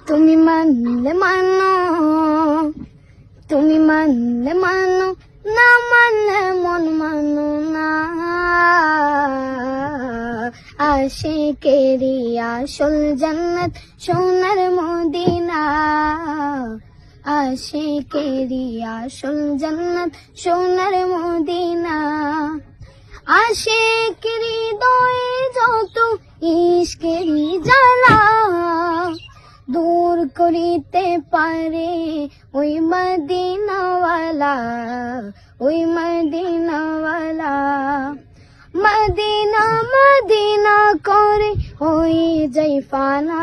তুমি মানলে মানো, তুমি মানলে মানো, না মানলে মন মানো না। আশিকেরি আসল জান্নাত সোনার মদিনা, আশিকেরি আসল জান্নাত সোনার মদিনা। আশিকের হৃদয়ে যত ইশকেরি জ্বালা দূর করিতে পারে ওই মদিনাওয়ালা, ওই মদিনাওয়ালা। মদিনা মদিনা করে ওই যাই ফানা,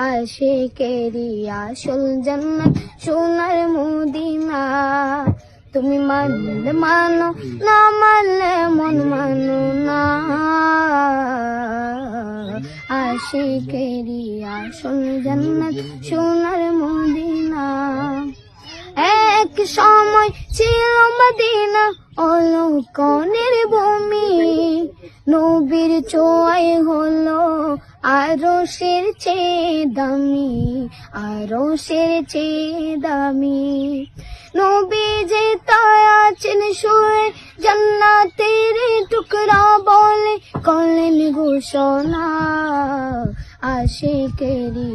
আশিকেরি আসল জান্নাত সোনার মদিনা। তুমি মানলে মানো, না মানলে মন মানো না। আশিকেরি আসল জান্নাত সোনার মদিনা। এক সময় ছিল মদিনা অলৌকনের ভূমি, নবীর ছোঁয়ায় হলো আরশের চেয়ে দামি, আরশের চেয়ে দামি। নবী যে তাই আছেন শুয়ে জান্নাতের টুকরা বলে করলেন ঘোষণা, আশিকেরি